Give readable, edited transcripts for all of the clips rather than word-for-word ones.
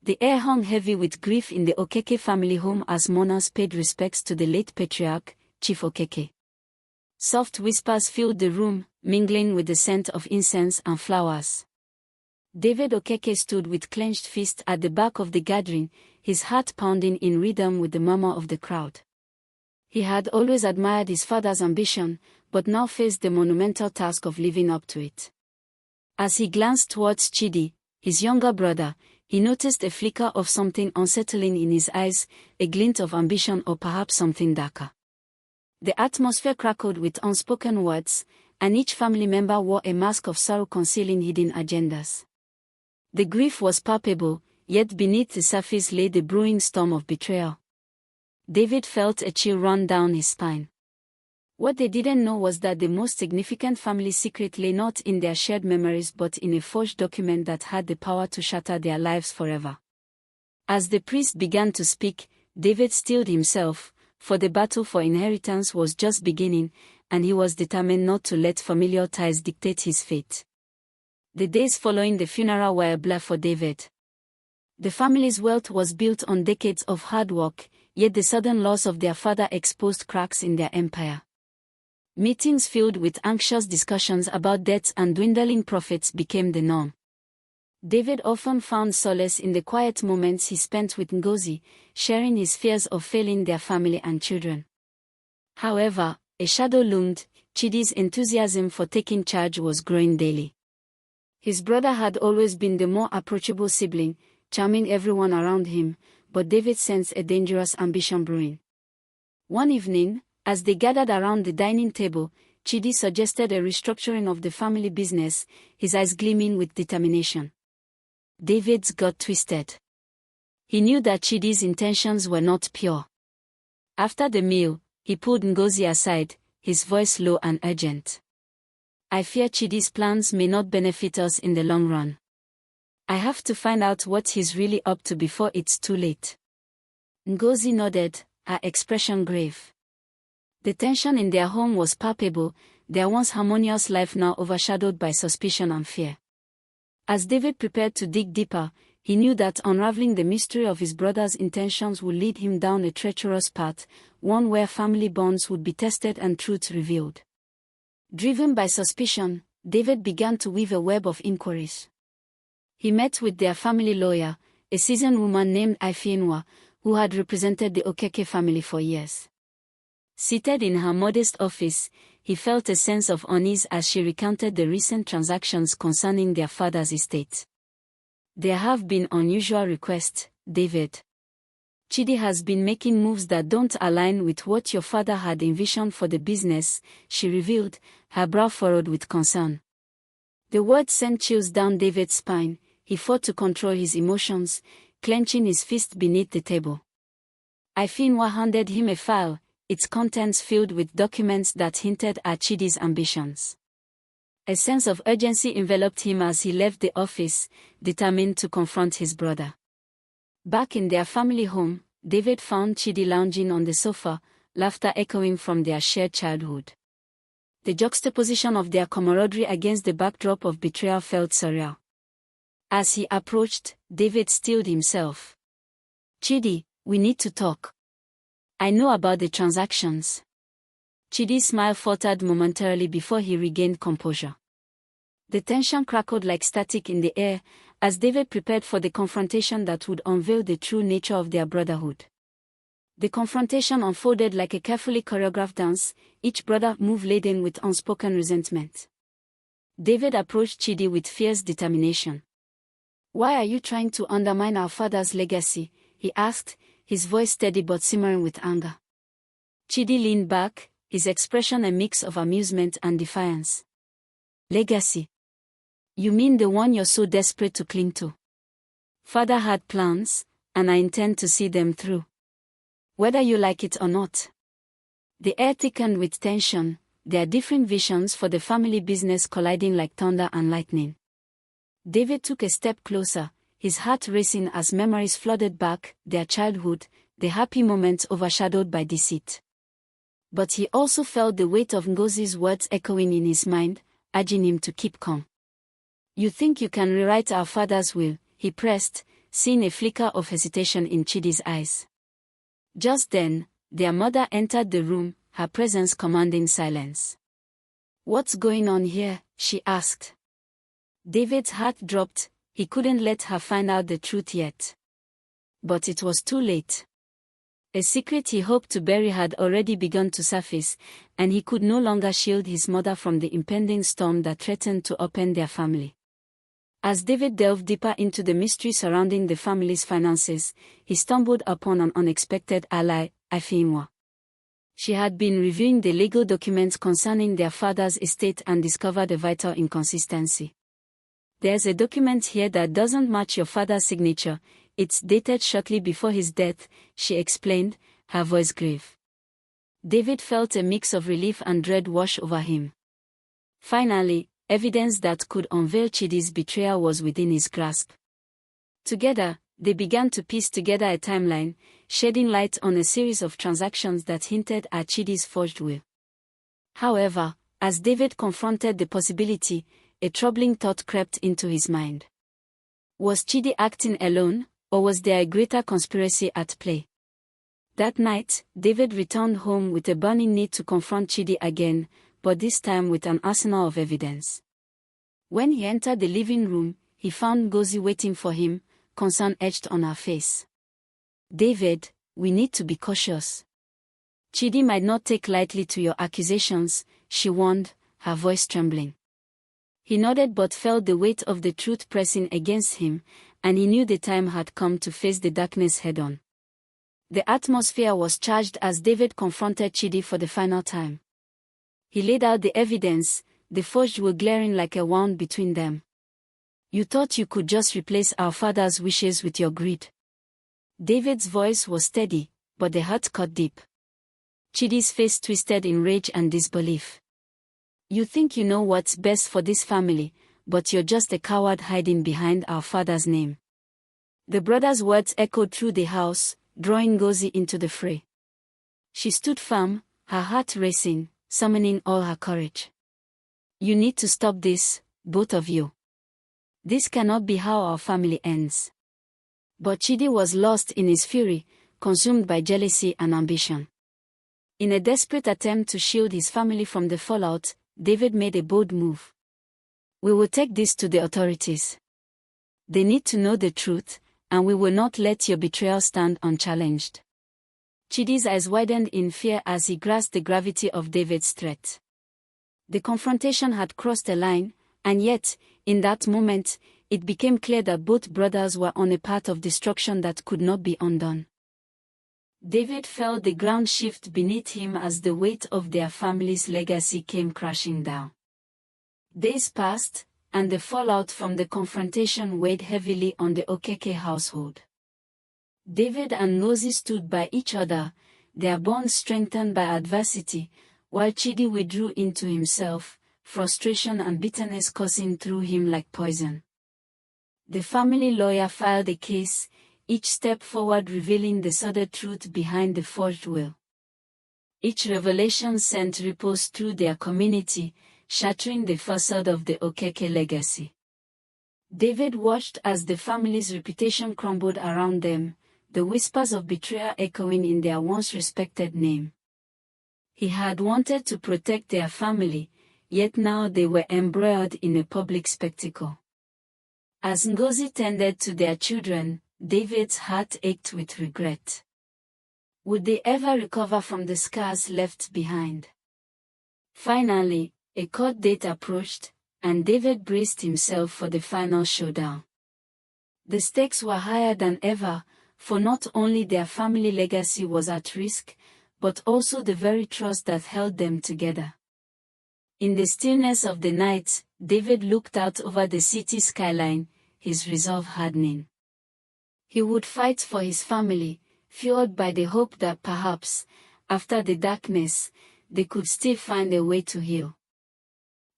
The air hung heavy with grief in the Okeke family home as mourners paid respects to the late patriarch, Chief Okeke. Soft whispers filled the room, mingling with the scent of incense and flowers. David Okeke stood with clenched fist at the back of the gathering, his heart pounding in rhythm with the murmur of the crowd. He had always admired his father's ambition, but now faced the monumental task of living up to it. As he glanced towards Chidi, his younger brother, he noticed a flicker of something unsettling in his eyes, a glint of ambition or perhaps something darker. The atmosphere crackled with unspoken words, and each family member wore a mask of sorrow concealing hidden agendas. The grief was palpable, yet beneath the surface lay the brewing storm of betrayal. David felt a chill run down his spine. What they didn't know was that the most significant family secret lay not in their shared memories but in a forged document that had the power to shatter their lives forever. As the priest began to speak, David steeled himself, for the battle for inheritance was just beginning, and he was determined not to let familial ties dictate his fate. The days following the funeral were a blur for David. The family's wealth was built on decades of hard work, yet the sudden loss of their father exposed cracks in their empire. Meetings filled with anxious discussions about debts and dwindling profits became the norm. David often found solace in the quiet moments he spent with Ngozi, sharing his fears of failing their family and children. However, a shadow loomed. Chidi's enthusiasm for taking charge was growing daily. His brother had always been the more approachable sibling, charming everyone around him, but David sensed a dangerous ambition brewing. One evening, as they gathered around the dining table, Chidi suggested a restructuring of the family business, his eyes gleaming with determination. David's gut twisted. He knew that Chidi's intentions were not pure. After the meal, he pulled Ngozi aside, his voice low and urgent. "I fear Chidi's plans may not benefit us in the long run. I have to find out what he's really up to before it's too late." Ngozi nodded, her expression grave. The tension in their home was palpable, their once harmonious life now overshadowed by suspicion and fear. As David prepared to dig deeper, he knew that unraveling the mystery of his brother's intentions would lead him down a treacherous path, one where family bonds would be tested and truths revealed. Driven by suspicion, David began to weave a web of inquiries. He met with their family lawyer, a seasoned woman named Ifeinwa, who had represented the Okeke family for years. Seated in her modest office, he felt a sense of unease as she recounted the recent transactions concerning their father's estate. "There have been unusual requests, David. Chidi has been making moves that don't align with what your father had envisioned for the business," she revealed, her brow furrowed with concern. The words sent chills down David's spine. He fought to control his emotions, clenching his fist beneath the table. Ifeinwa handed him a file, its contents filled with documents that hinted at Chidi's ambitions. A sense of urgency enveloped him as he left the office, determined to confront his brother. Back in their family home, David found Chidi lounging on the sofa, laughter echoing from their shared childhood. The juxtaposition of their camaraderie against the backdrop of betrayal felt surreal. As he approached, David steeled himself. "Chidi, we need to talk. I know about the transactions." Chidi's smile faltered momentarily before he regained composure. The tension crackled like static in the air, as David prepared for the confrontation that would unveil the true nature of their brotherhood. The confrontation unfolded like a carefully choreographed dance, each brother move laden with unspoken resentment. David approached Chidi with fierce determination. "Why are you trying to undermine our father's legacy?" he asked, his voice steady but simmering with anger. Chidi leaned back, his expression a mix of amusement and defiance. "Legacy? You mean the one you're so desperate to cling to? Father had plans, and I intend to see them through. Whether you like it or not." The air thickened with tension, their different visions for the family business colliding like thunder and lightning. David took a step closer, his heart racing as memories flooded back, their childhood, the happy moments overshadowed by deceit. But he also felt the weight of Ngozi's words echoing in his mind, urging him to keep calm. "You think you can rewrite our father's will," he pressed, seeing a flicker of hesitation in Chidi's eyes. Just then, their mother entered the room, her presence commanding silence. "What's going on here?" she asked. David's heart dropped. He couldn't let her find out the truth yet. But it was too late. A secret he hoped to bury had already begun to surface, and he could no longer shield his mother from the impending storm that threatened to upend their family. As David delved deeper into the mystery surrounding the family's finances, he stumbled upon an unexpected ally, Ifeanyi. She had been reviewing the legal documents concerning their father's estate and discovered a vital inconsistency. "There's a document here that doesn't match your father's signature. It's dated shortly before his death," she explained, her voice grave. David felt a mix of relief and dread wash over him. Finally, evidence that could unveil Chidi's betrayal was within his grasp. Together, they began to piece together a timeline, shedding light on a series of transactions that hinted at Chidi's forged will. However, as David confronted the possibility, a troubling thought crept into his mind. Was Chidi acting alone, or was there a greater conspiracy at play? That night, David returned home with a burning need to confront Chidi again, but this time with an arsenal of evidence. When he entered the living room, he found Ngozi waiting for him, concern etched on her face. "David, we need to be cautious. Chidi might not take lightly to your accusations," she warned, her voice trembling. He nodded but felt the weight of the truth pressing against him, and he knew the time had come to face the darkness head-on. The atmosphere was charged as David confronted Chidi for the final time. He laid out the evidence, the forged will glaring like a wound between them. "You thought you could just replace our father's wishes with your greed." David's voice was steady, but the hurt cut deep. Chidi's face twisted in rage and disbelief. "You think you know what's best for this family, but you're just a coward hiding behind our father's name." The brothers' words echoed through the house, drawing Ngozi into the fray. She stood firm, her heart racing, summoning all her courage. "You need to stop this, both of you. This cannot be how our family ends." But Chidi was lost in his fury, consumed by jealousy and ambition. In a desperate attempt to shield his family from the fallout, David made a bold move. "We will take this to the authorities. They need to know the truth, and we will not let your betrayal stand unchallenged." Chidi's eyes widened in fear as he grasped the gravity of David's threat. The confrontation had crossed a line, and yet, in that moment, it became clear that both brothers were on a path of destruction that could not be undone. David felt the ground shift beneath him as the weight of their family's legacy came crashing down. Days passed, and the fallout from the confrontation weighed heavily on the Okeke household. David and Ngozi stood by each other, their bond strengthened by adversity, while Chidi withdrew into himself, frustration and bitterness coursing through him like poison. The family lawyer filed a case, each step forward revealing the sordid truth behind the forged will. Each revelation sent ripples through their community, shattering the facade of the Okeke legacy. David watched as the family's reputation crumbled around them, the whispers of betrayal echoing in their once respected name. He had wanted to protect their family, yet now they were embroiled in a public spectacle. As Ngozi tended to their children, David's heart ached with regret. Would they ever recover from the scars left behind? Finally, a court date approached, and David braced himself for the final showdown. The stakes were higher than ever, for not only their family legacy was at risk, but also the very trust that held them together. In the stillness of the night, David looked out over the city skyline, his resolve hardening. He would fight for his family, fueled by the hope that perhaps, after the darkness, they could still find a way to heal.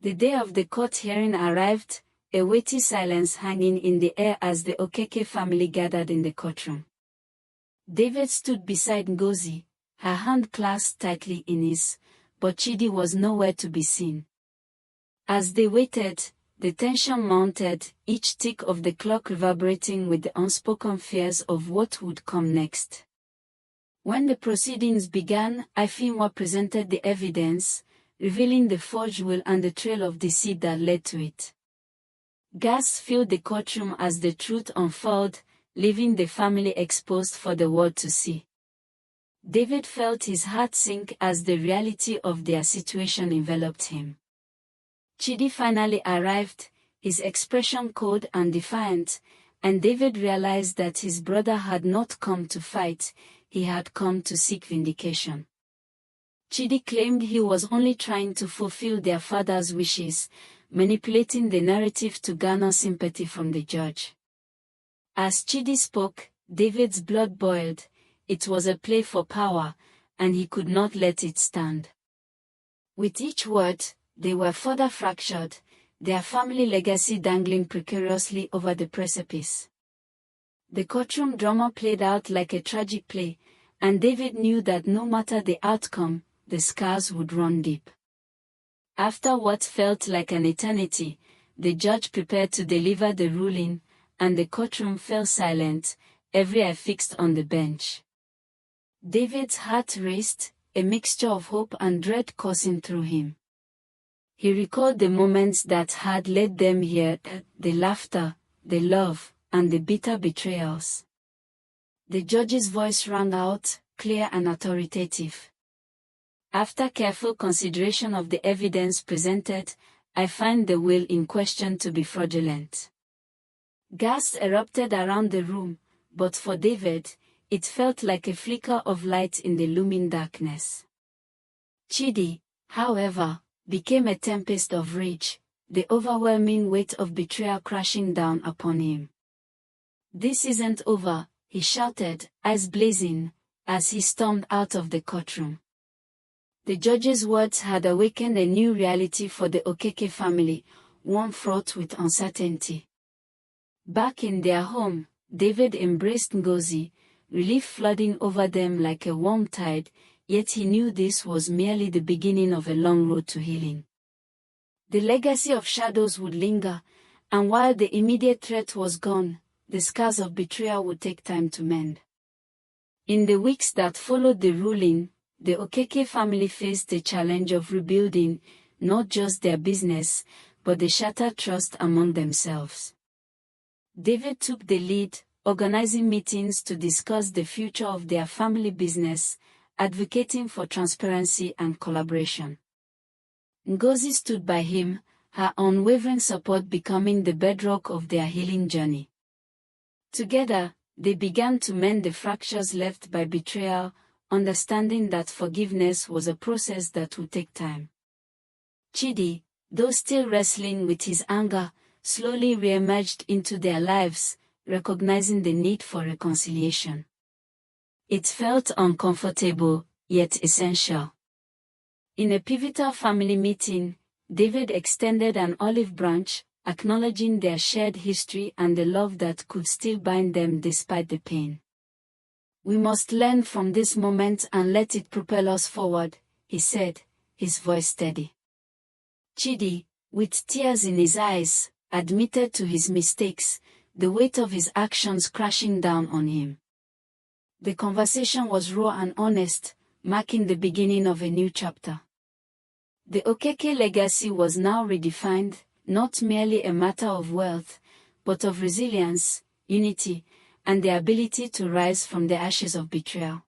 The day of the court hearing arrived, a weighty silence hanging in the air as the Okeke family gathered in the courtroom. David stood beside Ngozi, her hand clasped tightly in his, but Chidi was nowhere to be seen. As they waited, The tension mounted, each tick of the clock reverberating with the unspoken fears of what would come next. When the proceedings began, Ifinwa presented the evidence, revealing the forged will and the trail of deceit that led to it. Gasps filled the courtroom as the truth unfolded, leaving the family exposed for the world to see. David felt his heart sink as the reality of their situation enveloped him. Chidi finally arrived, his expression cold and defiant, and David realized that his brother had not come to fight, he had come to seek vindication. Chidi claimed he was only trying to fulfill their father's wishes, manipulating the narrative to garner sympathy from the judge. As Chidi spoke, David's blood boiled. It was a play for power, and he could not let it stand. With each word, they were further fractured, their family legacy dangling precariously over the precipice. The courtroom drama played out like a tragic play, and David knew that no matter the outcome, the scars would run deep. After what felt like an eternity, the judge prepared to deliver the ruling, and the courtroom fell silent, every eye fixed on the bench. David's heart raced, a mixture of hope and dread coursing through him. He recalled the moments that had led them here, the laughter, the love, and the bitter betrayals. The judge's voice rang out, clear and authoritative. After careful consideration of the evidence presented, I find the will in question to be fraudulent. Gasps erupted around the room, but for David, it felt like a flicker of light in the looming darkness. Chidi, however, became a tempest of rage, the overwhelming weight of betrayal crashing down upon him. "This isn't over," he shouted, eyes blazing, as he stormed out of the courtroom. The judge's words had awakened a new reality for the Okeke family, one fraught with uncertainty. Back in their home, David embraced Ngozi, relief flooding over them like a warm tide, yet he knew this was merely the beginning of a long road to healing. The legacy of shadows would linger, and while the immediate threat was gone, the scars of betrayal would take time to mend. In the weeks that followed the ruling, the Okeke family faced the challenge of rebuilding not just their business, but the shattered trust among themselves. David took the lead, organizing meetings to discuss the future of their family business, advocating for transparency and collaboration. Ngozi stood by him, her unwavering support becoming the bedrock of their healing journey. Together, they began to mend the fractures left by betrayal, understanding that forgiveness was a process that would take time. Chidi, though still wrestling with his anger, slowly re-emerged into their lives, recognizing the need for reconciliation. It felt uncomfortable, yet essential. In a pivotal family meeting, David extended an olive branch, acknowledging their shared history and the love that could still bind them despite the pain. "We must learn from this moment and let it propel us forward," he said, his voice steady. Chidi, with tears in his eyes, admitted to his mistakes, the weight of his actions crashing down on him. The conversation was raw and honest, marking the beginning of a new chapter. The Okeke legacy was now redefined, not merely a matter of wealth, but of resilience, unity, and the ability to rise from the ashes of betrayal.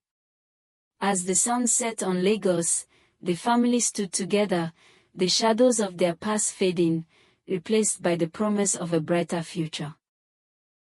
As the sun set on Lagos, the family stood together, the shadows of their past fading, replaced by the promise of a brighter future.